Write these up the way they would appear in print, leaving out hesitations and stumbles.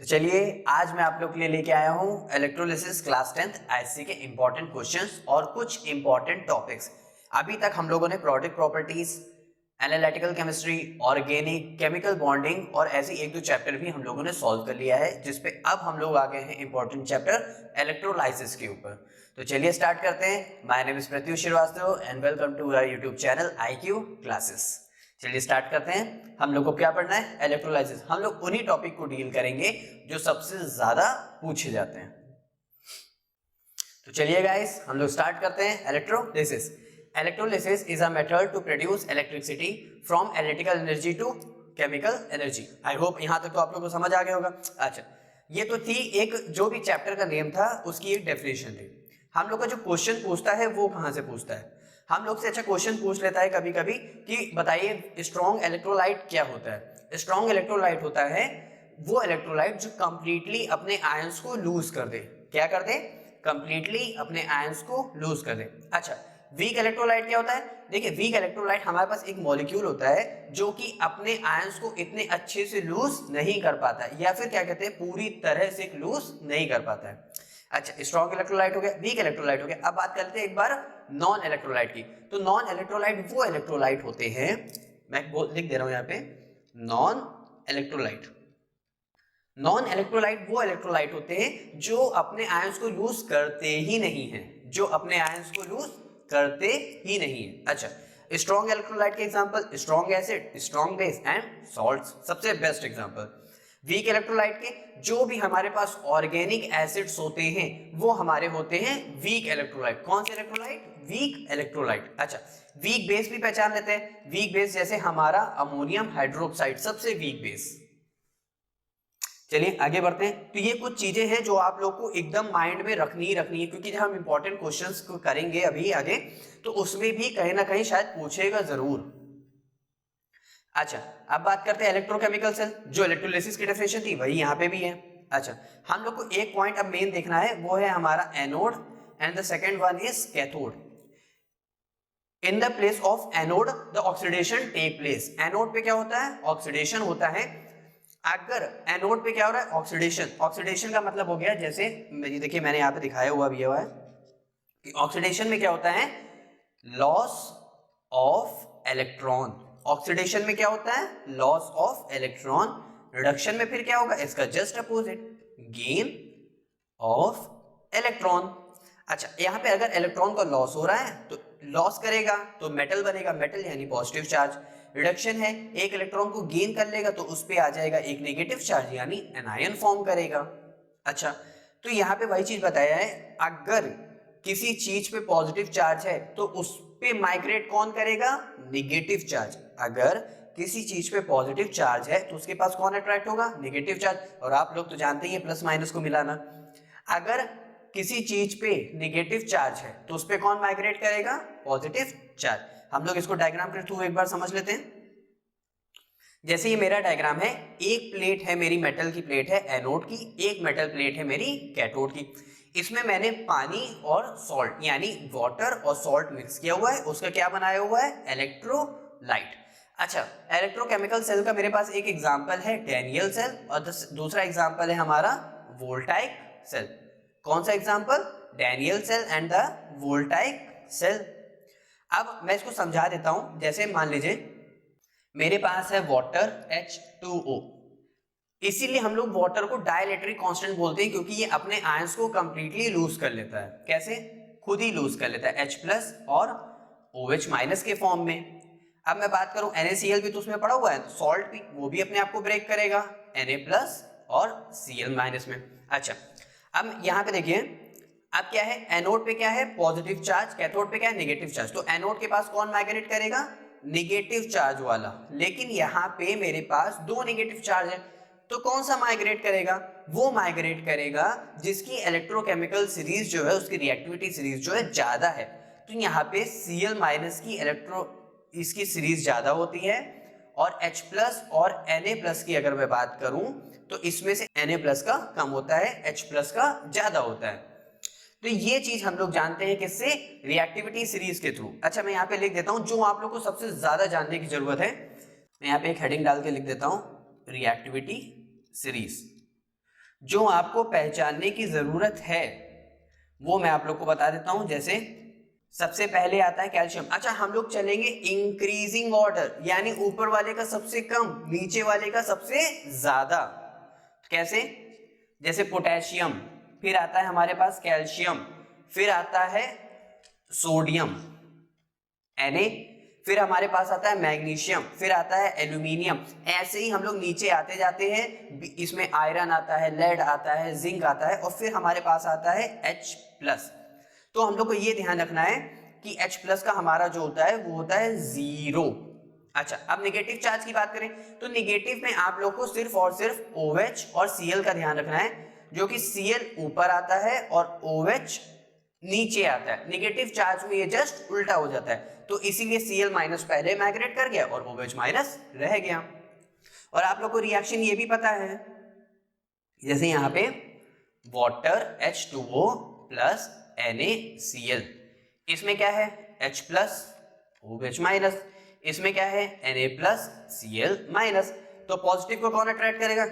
तो चलिए आज मैं आप लोग के लिए लेके आया हूँ इलेक्ट्रोलिसिस क्लास 10th आईसी के इंपॉर्टेंट क्वेश्चंस और कुछ इंपॉर्टेंट टॉपिक्स। अभी तक हम लोगों ने product properties, analytical chemistry, organic, chemical bonding और ऐसे एक दो चैप्टर भी हम लोगों ने सॉल्व कर लिया है, जिसपे अब हम लोग आ गए हैं इंपॉर्टेंट चैप्टर इलेक्ट्रोलाइसिस के ऊपर। तो चलिए स्टार्ट करते हैं। My name is Pratyush Srivastava and welcome to our YouTube channel IQ classes. चलिए स्टार्ट करते हैं। हम लोग को क्या पढ़ना है? इलेक्ट्रोलाइसिस। हम लोग उन्हीं टॉपिक को डील करेंगे जो सबसे ज्यादा पूछे जाते हैं। तो चलिए गाइस हम लोग स्टार्ट करते हैं। Electrolysis. Electrolysis is a method to produce electricity from analytical energy to chemical energy. I hope यहां तक तो आप लोग को समझ आ गया होगा। अच्छा, ये तो थी एक जो भी चैप्टर का नेम था उसकी एक डेफिनेशन थी। हम लोग का जो क्वेश्चन पूछता है वो कहां से पूछता है? हम लोग से अच्छा क्वेश्चन पूछ लेता है कभी कभी कि बताइए स्ट्रॉन्ग इलेक्ट्रोलाइट क्या होता है। स्ट्रॉन्ग इलेक्ट्रोलाइट होता है वो इलेक्ट्रोलाइट जो कंप्लीटली अपने आयंस को लूज कर दे। क्या कर दे? कंप्लीटली अपने आयंस को लूज कर दे। अच्छा, वीक इलेक्ट्रोलाइट क्या होता है? देखिए, वीक इलेक्ट्रोलाइट हमारे पास एक मॉलिक्यूल होता है जो कि अपने आयंस को इतने अच्छे से लूज नहीं कर पाता है, या फिर क्या कहते हैं पूरी तरह से लूज नहीं कर पाता है। अच्छा, स्ट्रॉन्ग इलेक्ट्रोलाइट हो गया, वीक इलेक्ट्रोलाइट हो गया। अब बात करते हैं एक बार नॉन इलेक्ट्रोलाइट की। तो नॉन इलेक्ट्रोलाइट वो इलेक्ट्रोलाइट होते हैं, मैं लिख दे रहा हूं यहाँ पे, नॉन इलेक्ट्रोलाइट। नॉन इलेक्ट्रोलाइट वो इलेक्ट्रोलाइट होते हैं जो अपने आयंस को लूज करते ही नहीं है, जो अपने आयंस को लूज करते ही नहीं है। अच्छा, स्ट्रॉन्ग इलेक्ट्रोलाइट के example strong acid, strong base and salts, सबसे बेस्ट एग्जांपल। वीक इलेक्ट्रोलाइट के जो भी हमारे पास ऑर्गेनिक एसिड्स होते हैं वो हमारे होते हैं वीक इलेक्ट्रोलाइट। कौन से इलेक्ट्रोलाइट? Weak electrolyte. अच्छा, वीक बेस भी पहचान लेते हैं। वीक बेस जैसे हमारा अमोनियम हाइड्रोक्साइड सबसे वीक बेस। चलिए आगे बढ़ते हैं। तो ये कुछ चीजें हैं जो आप लोग को एकदम माइंड में रखनी ही रखनी है, क्योंकि जब हम इंपॉर्टेंट क्वेश्चंस को करेंगे अभी आगे तो उसमें भी कहीं ना कहीं शायद पूछेगा जरूर। अच्छा, अब बात करते हैं इलेक्ट्रोकेमिकल सेल। जो इलेक्ट्रोलिसिस की डेफिनेशन थी वही यहाँ पे भी है। अच्छा, हम लोग को एक पॉइंट अब मेन देखना है, वो है हमारा anode and the second one is cathode. In the place of anode the oxidation take place. Anode पे क्या होता है? ऑक्सीडेशन होता है। अगर एनोड पे क्या हो रहा है? ऑक्सीडेशन। ऑक्सीडेशन का मतलब हो गया, जैसे देखिए मैंने यहाँ पे दिखाया हुआ भी है कि ऑक्सीडेशन में क्या होता है? Loss of electron. ऑक्सीडेशन में क्या होता है? Loss of electron. रिडक्शन में फिर क्या होगा? इसका just opposite, gain of electron. अच्छा, यहाँ पे अगर इलेक्ट्रॉन का लॉस हो रहा है तो लॉस करेगा तो मेटल बनेगा, मेटल यानी पॉजिटिव चार्ज। रिडक्शन है, एक इलेक्ट्रॉन को गेन कर लेगा तो उस पे आ जाएगा एक नेगेटिव चार्ज यानी एनायन फॉर्म करेगा। अच्छा, तो यहाँ पे वही चीज बताया है, अगर किसी चीज पे पॉजिटिव चार्ज है तो उस पे माइग्रेट कौन करेगा? Negative charge. अगर किसी चीज पे पॉजिटिव चार्ज है तो उसके पास कौन अट्रैक्ट होगा? Negative charge. और आप लोग तो जानते ही हैं प्लस माइनस को मिलाना। अगर किसी चीज पे नेगेटिव चार्ज है तो उस पे कौन माइग्रेट करेगा? Positive charge. हम लोग इसको डायग्राम के थ्रू एक बार समझ लेते हैं। जैसे ये मेरा डायग्राम है, एक प्लेट है मेरी मेटल की प्लेट है एनोड की, एक मेटल प्लेट है मेरी कैथोड की। इसमें मैंने पानी और सॉल्ट यानी वाटर और सॉल्ट मिक्स किया हुआ है, उसका क्या बनाया हुआ है? इलेक्ट्रोलाइट। अच्छा, इलेक्ट्रोकेमिकल सेल का मेरे पास एक एग्जांपल है डैनियल सेल और दूसरा एग्जांपल है हमारा वोल्टाइक सेल। कौन सा example? Daniell cell and the voltaic cell. अब मैं इसको समझा देता हूं। जैसे मान लीजिए मेरे पास है वाटर H2O, इसीलिए हम लोग वाटर को डाइलेक्ट्रिक कांस्टेंट बोलते हैं, क्योंकि ये अपने आयंस को कंप्लीटली लूज कर लेता है। कैसे? खुद ही लूज कर लेता है, H+ और OH- के फॉर्म में। अब मैं बात करूं NaCl भी तो उसमें पड़ा हुआ है, तो सॉल्ट भी वो भी अपने आप को ब्रेक करेगा Na+ और Cl- में। अच्छा, अब यहाँ पे देखिए, अब क्या है? एनोड पे क्या है? पॉजिटिव चार्ज, कैथोड पे क्या है? Negative charge. तो एनोड के पास कौन माइग्रेट करेगा? नेगेटिव चार्ज वाला। लेकिन यहाँ पे मेरे पास दो नेगेटिव चार्ज है, तो कौन सा माइग्रेट करेगा? वो माइग्रेट करेगा जिसकी इलेक्ट्रोकेमिकल सीरीज जो है, उसकी रिएक्टिविटी सीरीज जो है ज्यादा है। तो यहाँ पे Cl- की इसकी सीरीज ज्यादा होती है, और H+ और Na+ की अगर मैं बात करूं तो इसमें से Na+ का कम होता है, H+ का ज्यादा होता है। तो ये चीज हम लोग जानते हैं किससे? रिएक्टिविटी सीरीज के थ्रू। अच्छा, मैं यहाँ पे लिख देता हूं जो आप लोग को सबसे ज्यादा जानने की जरूरत है। मैं यहाँ पे एक हेडिंग डाल के लिख देता हूं, रिएक्टिविटी सीरीज। जो आपको पहचानने की जरूरत है वो मैं आप लोग को बता देता हूं। जैसे सबसे पहले आता है कैल्शियम। अच्छा, हम लोग चलेंगे इंक्रीजिंग ऑर्डर, यानी ऊपर वाले का सबसे कम, नीचे वाले का सबसे ज्यादा। कैसे? जैसे पोटेशियम, फिर आता है हमारे पास कैल्शियम, फिर आता है सोडियम Na, फिर हमारे पास आता है मैग्नीशियम, फिर आता है एल्यूमिनियम। ऐसे ही हम लोग नीचे आते जाते हैं। इसमें आयरन आता है, लेड आता है, जिंक आता है, और फिर हमारे पास आता है H+। तो हम लोग को ये ध्यान रखना है कि H+ का हमारा जो होता है वो होता है 0। अच्छा, अब नेगेटिव चार्ज की बात करें तो नेगेटिव में आप लोग को सिर्फ और सिर्फ OH और Cl का ध्यान रखना है, जो कि Cl ऊपर आता है और OH नीचे आता है। नेगेटिव चार्ज में ये जस्ट उल्टा हो जाता है, तो इसीलिए Cl- पहले माइग्रेट कर गया और OH- रह गया। और आप लोग को रिएक्शन ये भी पता है, जैसे यहाँ पे वाटर H2O प्लस NaCl, इसमें क्या है H+, OH-, इसमें क्या है Na+Cl-। तो पॉजिटिव को कौन अट्रैक्ट करेगा?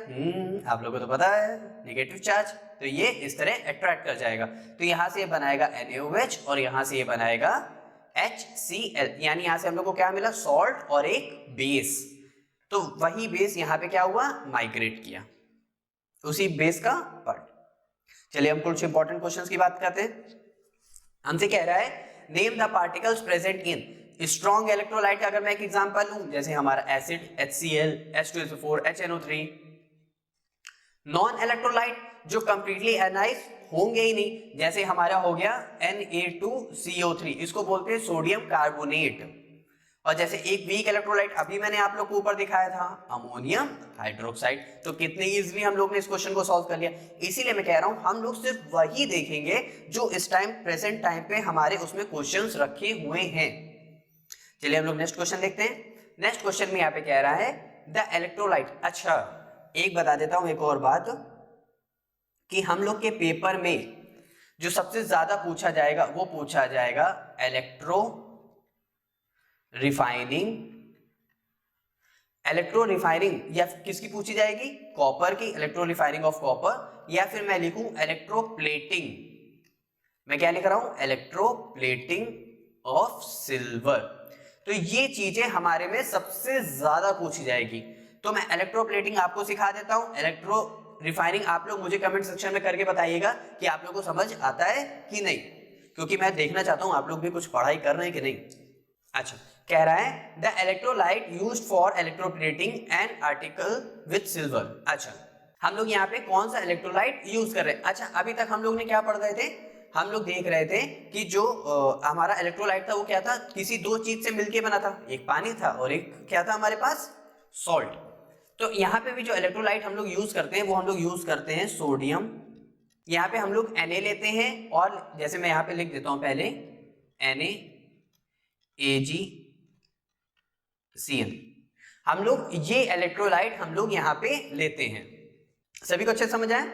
आप लोगों को तो पता है, नेगेटिव चार्ज। तो ये इस तरह अट्रैक्ट कर जाएगा। तो यहां से ये बनाएगा NaOH और यहां से ये बनाएगा HCl, यानी यहां से हम लोग को क्या मिला? सॉल्ट और एक बेस। तो वही बेस यहां पे क्या हुआ? माइग्रेट किया, उसी बेस का पार्ट। चलिए हम कुछ इंपॉर्टेंट क्वेश्चंस की बात करते हैं। हमसे कह रहा है name the particles present in strong electrolyte का अगर मैं एक एग्जांपल लूं, जैसे हमारा acid HCl, H2SO4, HNO3। Non electrolyte जो कंप्लीटली एनाइज होंगे ही नहीं, जैसे हमारा हो गया Na2CO3, इसको बोलते हैं सोडियम कार्बोनेट। और जैसे एक वीक इलेक्ट्रोलाइट अभी मैंने आप लोग को ऊपर दिखाया था, अमोनियम हाइड्रोक्साइड। तो कितने इजीली हम लोग ने इस क्वेश्चन को सॉल्व कर लिया। इसीलिए मैं कह रहा हूं हम लोग सिर्फ वही देखेंगे जो इस टाइम प्रेजेंट टाइम पे हमारे उसमें क्वेश्चंस रखे हुए हैं। चलिए हम लोग नेक्स्ट क्वेश्चन देखते हैं। नेक्स्ट क्वेश्चन में यहाँ पे कह रहा है द इलेक्ट्रोलाइट। अच्छा, एक बता देता हूं एक और बात, कि हम लोग के पेपर में जो सबसे ज्यादा पूछा जाएगा वो पूछा जाएगा इलेक्ट्रो रिफाइनिंग, या किसकी पूछी जाएगी? कॉपर की, इलेक्ट्रो रिफाइनिंग ऑफ कॉपर। या फिर मैं लिखूं इलेक्ट्रोप्लेटिंग, मैं क्या लिख रहा हूं? Electroplating of silver. तो ये चीजें हमारे में सबसे ज्यादा पूछी जाएगी। तो मैं इलेक्ट्रोप्लेटिंग आपको सिखा देता हूं, इलेक्ट्रो रिफाइनिंग आप लोग मुझे कमेंट सेक्शन में करके बताइएगा कि आप लोग को समझ आता है कि नहीं, क्योंकि मैं देखना चाहता हूं आप लोग भी कुछ पढ़ाई कर रहे हैं कि नहीं। अच्छा, कह रहा है the electrolyte used for electroplating an article with silver. अच्छा, हम लोग यहाँ पे कौन सा इलेक्ट्रोलाइट यूज कर रहे हैं? अच्छा, अभी तक हम लोग ने क्या पढ़ रहे थे? हम लोग देख रहे थे कि जो हमारा इलेक्ट्रोलाइट था वो क्या था? किसी दो चीज से मिलके बना था, एक पानी था और एक क्या था हमारे पास? सॉल्ट। तो यहाँ पे भी जो इलेक्ट्रोलाइट हम लोग यूज करते हैं वो हम लोग यूज करते हैं सोडियम। यहाँ पे हम लोग Na लेते हैं, और जैसे मैं यहाँ पे लिख देता हूं पहले NaAgCl। हम लोग ये इलेक्ट्रोलाइट हम लोग यहाँ पे लेते हैं। सभी को अच्छे समझ आए?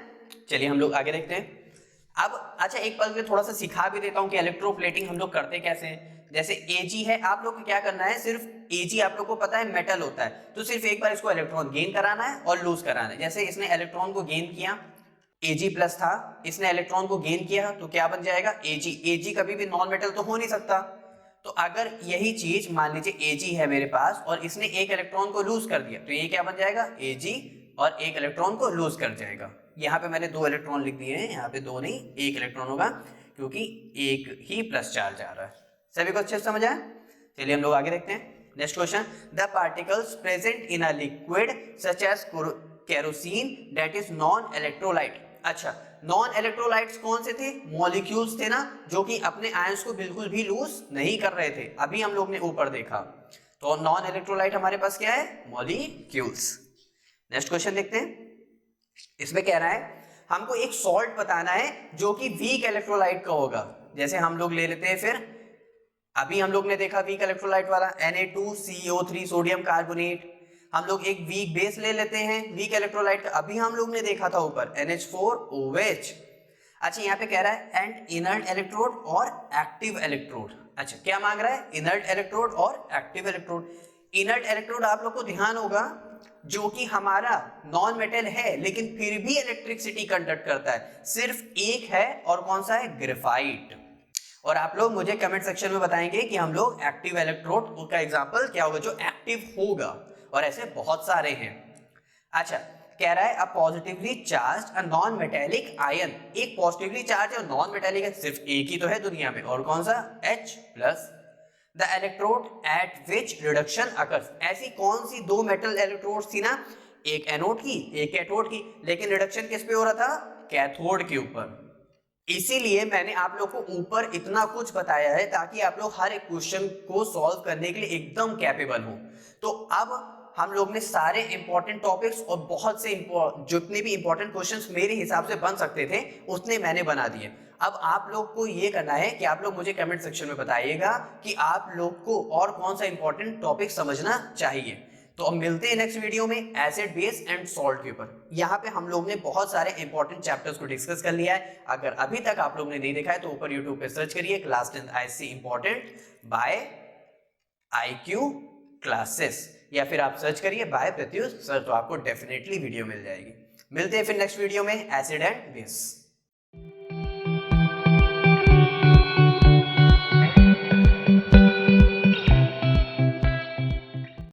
चलिए हम लोग आगे देखते हैं। अब अच्छा, एक पल में थोड़ा सा सिखा भी देता हूं कि इलेक्ट्रोप्लेटिंग हम लोग करते कैसे हैं। जैसे Ag है, आप लोग को क्या करना है? सिर्फ Ag आप लोग को पता है मेटल होता है, तो सिर्फ एक बार इसको इलेक्ट्रॉन गेन कराना है और लूज कराना है। जैसे इसने इलेक्ट्रॉन को गेन किया, Ag+ था, इसने इलेक्ट्रॉन को गेन किया तो क्या बन जाएगा? Ag। Ag कभी भी नॉन मेटल तो हो नहीं सकता। तो अगर यही चीज मान लीजिए Ag है मेरे पास और इसने एक इलेक्ट्रॉन को लूज कर दिया, तो ये क्या बन जाएगा? Ag, और एक इलेक्ट्रॉन को लूज कर जाएगा। यहाँ पे मैंने दो इलेक्ट्रॉन लिख दिए हैं, यहाँ पे दो नहीं एक इलेक्ट्रॉन होगा, क्योंकि एक ही प्लस चार्ज आ रहा है। सभी को अच्छे से समझ आया? चलिए हम लोग आगे देखते हैं। Next question, the particles present in a liquid such as kerosene that is non electrolyte. अच्छा, नॉन इलेक्ट्रोलाइट्स कौन से थे? मॉलिक्यूल्स थे ना, जो कि अपने आयंस को बिल्कुल भी लूज नहीं कर रहे थे। अभी हम लोग ने ऊपर देखा, तो नॉन इलेक्ट्रोलाइट हमारे पास क्या है? मॉलिक्यूल्स। नेक्स्ट क्वेश्चन देखते हैं। इसमें कह रहा है हमको एक सॉल्ट बताना है जो कि वीक इलेक्ट्रोलाइट का होगा। जैसे हम लोग ले लेते हैं, फिर अभी हम लोग ने देखा वीक इलेक्ट्रोलाइट वाला Na2CO3 सोडियम कार्बोनेट। हम लोग एक वीक बेस ले लेते हैं वीक इलेक्ट्रोलाइट का, अभी हम लोग ने देखा था ऊपर NH4OH। अच्छा, यहाँ पे कह रहा है एंड इनर्ट इलेक्ट्रोड और एक्टिव इलेक्ट्रोड। अच्छा, क्या मांग रहा है? इनर्ट इलेक्ट्रोड और एक्टिव इलेक्ट्रोड। इनर्ट इलेक्ट्रोड आप लोग को ध्यान होगा जो कि हमारा नॉन मेटल है लेकिन फिर भी इलेक्ट्रिसिटी कंडक्ट करता है, सिर्फ एक है, और कौन सा है? ग्रेफाइट। और आप लोग मुझे कमेंट सेक्शन में बताएंगे कि हम लोग एक्टिव इलेक्ट्रोड का एग्जांपल क्या होगा जो एक्टिव होगा, और ऐसे बहुत सारे हैं। अच्छा, कह रहा है a positively charge a non metallic ion, एक पॉजिटिवली चार्ज और नॉन मेटेलिक है, सिर्फ एक ही तो है दुनिया में, और कौन सा? H+। The electrode eight which reduction occurs, ऐसी कौन सी दो मेटल इलेक्ट्रोड थी ना, एक एनोड की एक कैथोड की, लेकिन रिडक्शन किस पे हो रहा था? कैथोड के ऊपर। इसीलिए मैंने आप लोग को ऊपर इतना कुछ बताया है ताकि आप लोग हर एक क्वेश्चन को सॉल्व करने के लिए एकदम कैपेबल हो। तो अब हम लोग ने सारे इंपॉर्टेंट टॉपिक्स और बहुत से जितने भी इंपॉर्टेंट क्वेश्चंस मेरे हिसाब से बन सकते थे उतने मैंने बना दिए। अब आप लोग को ये करना है कि आप लोग मुझे कमेंट सेक्शन में बताइएगा कि आप लोग को और कौन सा इंपॉर्टेंट टॉपिक समझना चाहिए। तो अब मिलते हैं नेक्स्ट वीडियो में एसिड बेस एंड सॉल्ट के ऊपर। यहाँ पे हम लोग ने बहुत सारे इंपॉर्टेंट चैप्टर्स को डिस्कस कर लिया है। अगर अभी तक आप लोग ने नहीं देखा है तो ऊपर यूट्यूब पे सर्च करिए class 10th IC important by IQ classes, या फिर आप सर्च करिए बाय प्रत्युष सर, तो आपको डेफिनेटली वीडियो मिल जाएगी। मिलते हैं फिर नेक्स्ट वीडियो में एसिड एंड बेस।